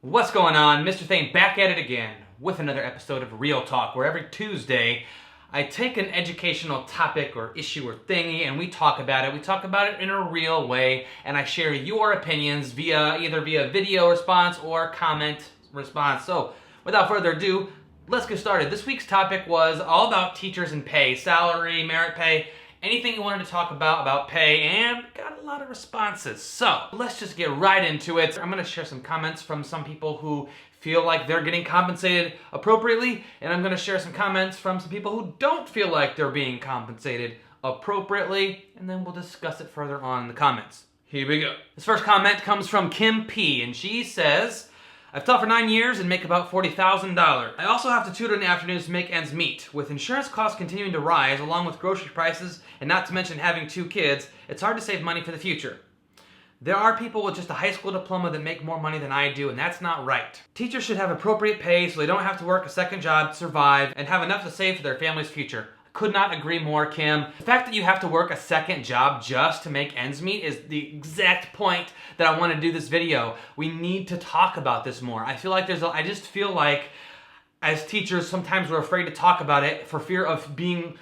What's going on? Mr. Thain back at it again with another episode of Real Talk, where every Tuesday I take an educational topic or issue or thingy and we talk about it. We talk about it in a real way, and I share your opinions either via video response or comment response. So without further ado, let's get started. This week's topic was all about teachers and pay, salary, merit pay, anything you wanted to talk about pay, and got a lot of responses. So let's just get right into it. I'm going to share some comments from some people who feel like they're getting compensated appropriately, and I'm going to share some comments from some people who don't feel like they're being compensated appropriately, and then we'll discuss it further on in the comments. Here we go. This first comment comes from Kim P, and she says, I've taught for 9 years and make about $40,000. I also have to tutor in the afternoons to make ends meet. With insurance costs continuing to rise, along with grocery prices, and not to mention having 2 kids, it's hard to save money for the future. There are people with just a high school diploma that make more money than I do, and that's not right. Teachers should have appropriate pay so they don't have to work a second job to survive and have enough to save for their family's future. Could not agree more, Kim. The fact that you have to work a second job just to make ends meet is the exact point that I want to do this video. We need to talk about this more. I feel like I just feel like as teachers, sometimes we're afraid to talk about it for fear of being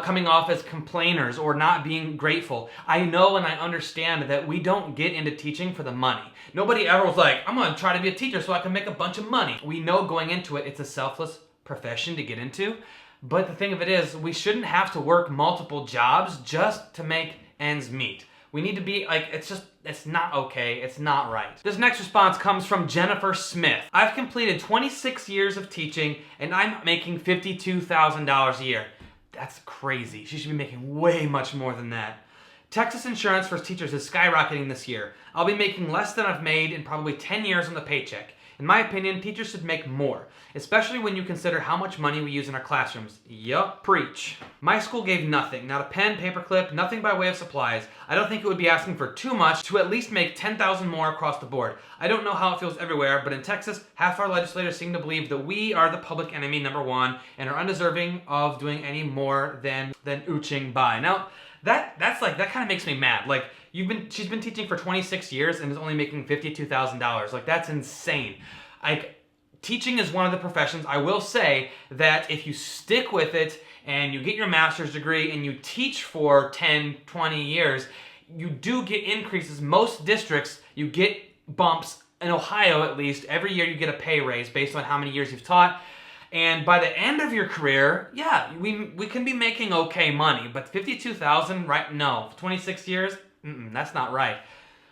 coming off as complainers or not being grateful. I know and I understand that we don't get into teaching for the money. Nobody ever was like, I'm going to try to be a teacher so I can make a bunch of money. We know going into it, it's a selfless profession to get into. But the thing of it is, we shouldn't have to work multiple jobs just to make ends meet. We need to be like, it's not okay, it's not right. This next response comes from Jennifer Smith. I've completed 26 years of teaching and I'm making $52,000 a year. That's crazy. She should be making way much more than that. Texas insurance for teachers is skyrocketing this year. I'll be making less than I've made in probably 10 years on the paycheck. In my opinion, teachers should make more, especially when you consider how much money we use in our classrooms. Yup, preach. My school gave nothing, not a pen, paperclip, nothing by way of supplies. I don't think it would be asking for too much to at least make $10,000 more across the board. I don't know how it feels everywhere, but in Texas, half our legislators seem to believe that we are the public enemy #1 and are undeserving of doing any more than ooching by. Now, that kind of makes me mad. Like, she's been teaching for 26 years and is only making $52,000. Like, that's insane. Teaching is one of the professions, I will say, that if you stick with it and you get your master's degree and you teach for 10, 20 years, you do get increases. Most districts, you get bumps, in Ohio at least, every year you get a pay raise based on how many years you've taught. And by the end of your career, yeah, we can be making okay money, but $52,000, right? No, 26 years, that's not right.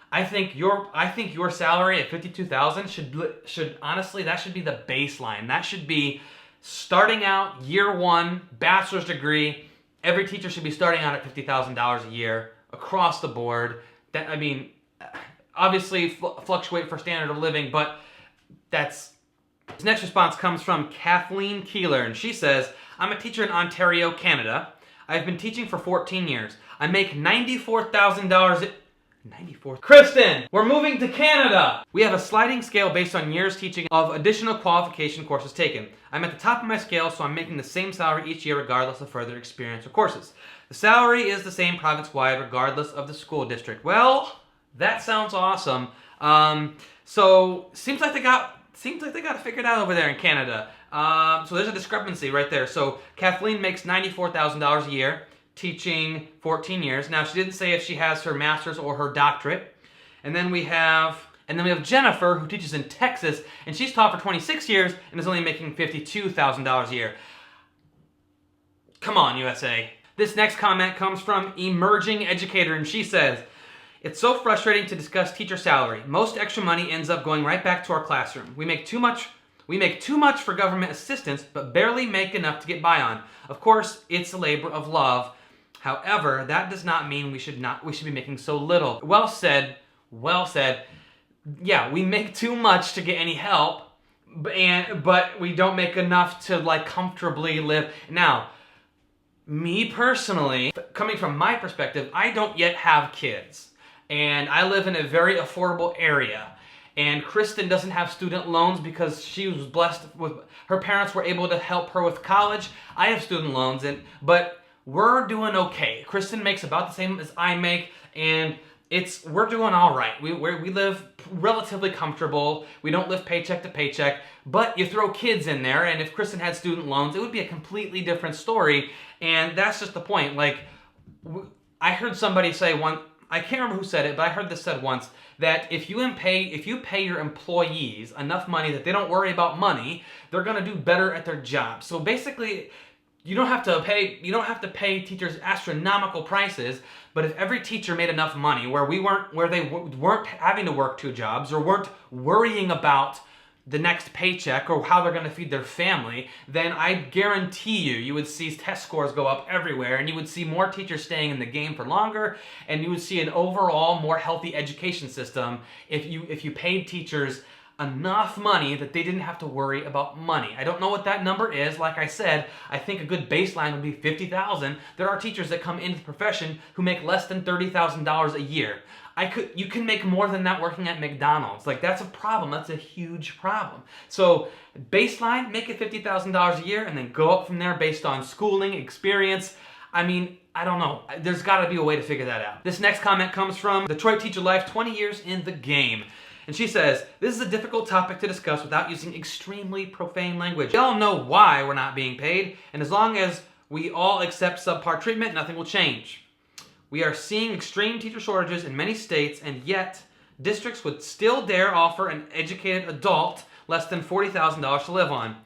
I think your salary at $52,000 should honestly, that should be the baseline. That should be starting out year 1, bachelor's degree. Every teacher should be starting out at $50,000 a year across the board. That, I mean, obviously fluctuate for standard of living, but that's. This next response comes from Kathleen Keeler, and she says, I'm a teacher in Ontario, Canada. I've been teaching for 14 years. I make $94,000 Kristen, we're moving to Canada! We have a sliding scale based on years teaching of additional qualification courses taken. I'm at the top of my scale, so I'm making the same salary each year regardless of further experience or courses. The salary is the same province-wide regardless of the school district. Well, that sounds awesome. So seems like they got it figured out over there in Canada. So there's a discrepancy right there. So Kathleen makes $94,000 a year, teaching 14 years. Now, she didn't say if she has her master's or her doctorate. And then we have Jennifer, who teaches in Texas, and she's taught for 26 years and is only making $52,000 a year. Come on, USA. This next comment comes from Emerging Educator, and she says, it's so frustrating to discuss teacher salary. Most extra money ends up going right back to our classroom. We make too much for government assistance, but barely make enough to get by on. Of course, it's a labor of love. However, that does not mean we should be making so little. Well said. Yeah, we make too much to get any help, but we don't make enough to like comfortably live. Now, me personally, coming from my perspective, I don't yet have kids. And I live in a very affordable area. And Kristen doesn't have student loans because she was blessed with, her parents were able to help her with college. I have student loans, but we're doing okay. Kristen makes about the same as I make, and we're doing all right. We live relatively comfortable. We don't live paycheck to paycheck, but you throw kids in there, and if Kristen had student loans, it would be a completely different story, and that's just the point. Like, I heard somebody say I can't remember who said it, but I heard this said once, that if you pay your employees enough money that they don't worry about money, they're going to do better at their job. So basically, you don't have to pay teachers astronomical prices, but if every teacher made enough money where they weren't having to work two jobs or weren't worrying about the next paycheck or how they're going to feed their family, then I guarantee you would see test scores go up everywhere, and you would see more teachers staying in the game for longer, and you would see an overall more healthy education system if you paid teachers enough money that they didn't have to worry about money. I don't know what that number is. Like I said, I think a good baseline would be $50,000. There are teachers that come into the profession who make less than $30,000 a year. You can make more than that working at McDonald's. Like, that's a problem. That's a huge problem. So baseline, make it $50,000 a year, and then go up from there based on schooling, experience. I mean, I don't know. There's got to be a way to figure that out. This next comment comes from Detroit Teacher Life, 20 years in the game. And she says, this is a difficult topic to discuss without using extremely profane language. We all know why we're not being paid, and as long as we all accept subpar treatment, nothing will change. We are seeing extreme teacher shortages in many states, and yet districts would still dare offer an educated adult less than $40,000 to live on.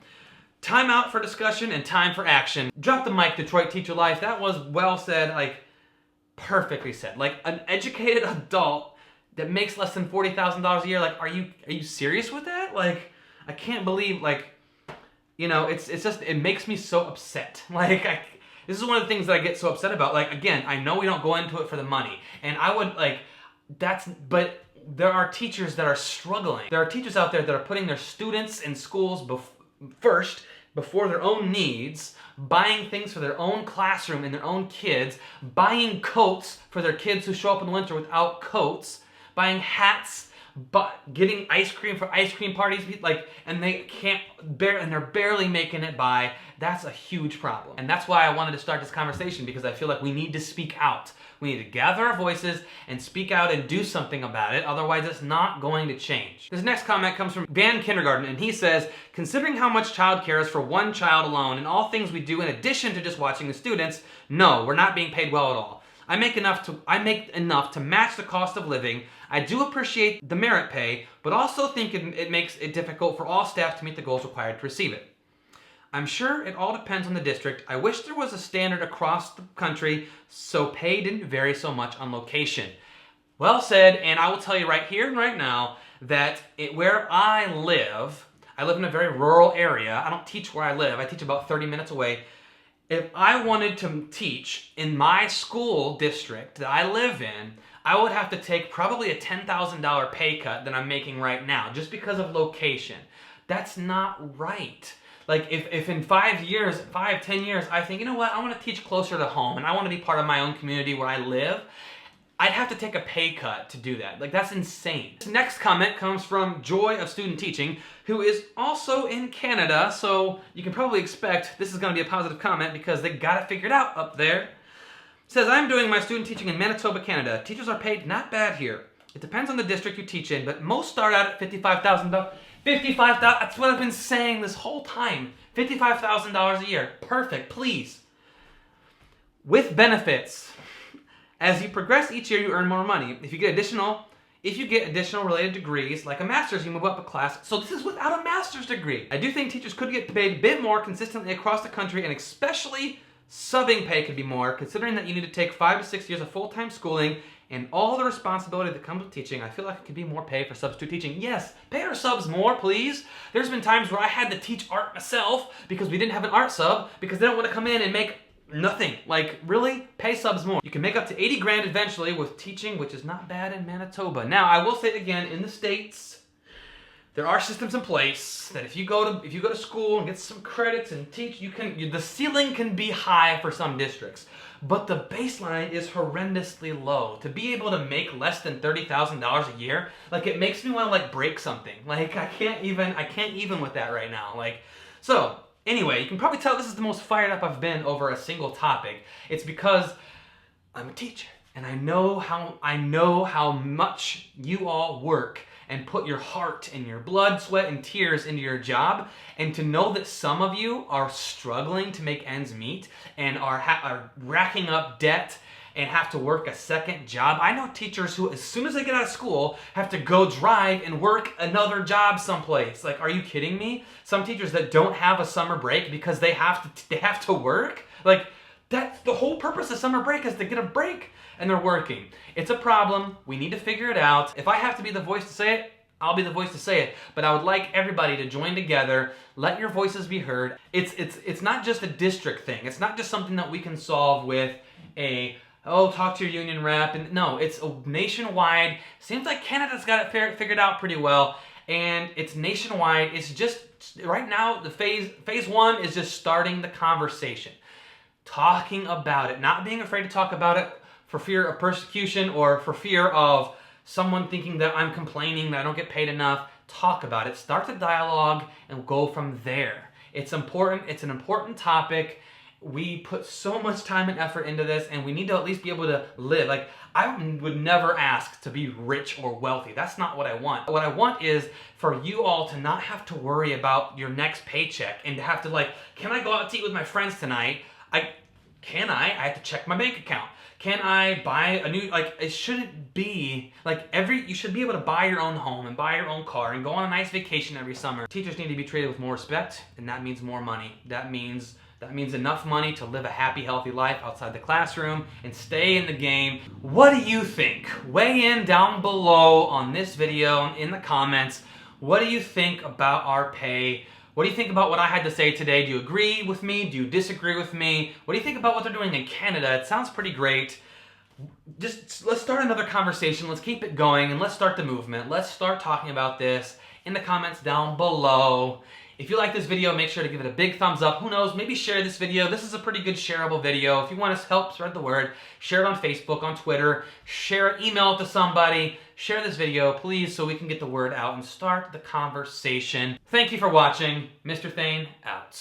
Time out for discussion and time for action. Drop the mic, Detroit Teacher Life. That was well said, like, perfectly said. Like, an educated adult that makes less than $40,000 a year, like, are you serious with that? Like, I can't believe, like, you know, it's just, it makes me so upset. Like, this is one of the things that I get so upset about. Like, again, I know we don't go into it for the money, and I would, like, but there are teachers that are struggling. There are teachers out there that are putting their students in schools first, before their own needs, buying things for their own classroom and their own kids, buying coats for their kids who show up in the winter without coats, buying hats, but getting ice cream for ice cream parties, like, and they're barely making it by. That's a huge problem. And that's why I wanted to start this conversation, because I feel like we need to speak out. We need to gather our voices and speak out and do something about it, otherwise it's not going to change. This next comment comes from Van Kindergarten, and he says, considering how much childcare is for one child alone and all things we do in addition to just watching the students, no, we're not being paid well at all. I make enough to match the cost of living. I do appreciate the merit pay, but also think it makes it difficult for all staff to meet the goals required to receive it. I'm sure it all depends on the district. I wish there was a standard across the country so pay didn't vary so much on location. Well said, and I will tell you right here and right now that where I live in a very rural area. I don't teach where I live. I teach about 30 minutes away. If I wanted to teach in my school district that I live in, I would have to take probably a $10,000 pay cut that I'm making right now, just because of location. That's not right. Like, if in 10 years, I think, you know what, I want to teach closer to home, and I want to be part of my own community where I live, I'd have to take a pay cut to do that. Like, that's insane. This next comment comes from Joy of Student Teaching, who is also in Canada, so you can probably expect this is going to be a positive comment because they got it figured out up there. It says, I'm doing my student teaching in Manitoba, Canada. Teachers are paid not bad here. It depends on the district you teach in, but most start out at $55,000. $55,000, that's what I've been saying this whole time. $55,000 a year. Perfect, please. With benefits. As you progress each year, you earn more money. If you get additional related degrees, like a master's, you move up a class. So this is without a master's degree. I do think teachers could get paid a bit more consistently across the country, and especially subbing pay could be more, considering that you need to take 5 to 6 years of full-time schooling and all the responsibility that comes with teaching. I feel like it could be more pay for substitute teaching. Yes, pay our subs more, please. There's been times where I had to teach art myself because we didn't have an art sub because they don't want to come in and make nothing. Like, really? Pay subs more. You can make up to 80 grand eventually with teaching, which is not bad in Manitoba. Now, I will say it again, in the States, there are systems in place that if you go to school and get some credits and teach, the ceiling can be high for some districts, but the baseline is horrendously low. To be able to make less than $30,000 a year, like, it makes me want to, like, break something. Like, I can't even with that right now. Like, so anyway, you can probably tell this is the most fired up I've been over a single topic. It's because I'm a teacher, And I know how much you all work and put your heart and your blood, sweat, and tears into your job. And to know that some of you are struggling to make ends meet and are racking up debt and have to work a second job. I know teachers who, as soon as they get out of school, have to go drive and work another job someplace. Like, are you kidding me? Some teachers that don't have a summer break because they have to work. Like, that's the whole purpose of summer break, is to get a break, and they're working. It's a problem. We need to figure it out. If I have to be the voice to say it, I'll be the voice to say it. But I would like everybody to join together. Let your voices be heard. It's not just a district thing. It's not just something that we can solve with talk to your union rep. And no, it's a nationwide. Seems like Canada's got it figured out pretty well. And it's nationwide. It's just, right now, the phase one is just starting the conversation. Talking about it, not being afraid to talk about it for fear of persecution or for fear of someone thinking that I'm complaining that I don't get paid enough. Talk about it, start the dialogue, and go from there. It's important, it's an important topic. We put so much time and effort into this, and we need to at least be able to live. Like, I would never ask to be rich or wealthy. That's not what I want. What I want is for you all to not have to worry about your next paycheck and to have to, like, can I go out to eat with my friends tonight? I have to check my bank account. Can I buy a new, like, it shouldn't be, like, you should be able to buy your own home and buy your own car and go on a nice vacation every summer. Teachers need to be treated with more respect, and that means more money. That means enough money to live a happy, healthy life outside the classroom and stay in the game. What do you think? Weigh in down below on this video in the comments. What do you think about our pay? What do you think about what I had to say today? Do you agree with me? Do you disagree with me? What do you think about what they're doing in Canada? It sounds pretty great. Just let's start another conversation. Let's keep it going, and let's start the movement. Let's start talking about this in the comments down below. If you like this video, make sure to give it a big thumbs up. Who knows, maybe share this video. This is a pretty good shareable video. If you want to help spread the word, share it on Facebook, on Twitter, share it, email it to somebody. Share this video, please, so we can get the word out and start the conversation. Thank you for watching. Mr. Thain, out.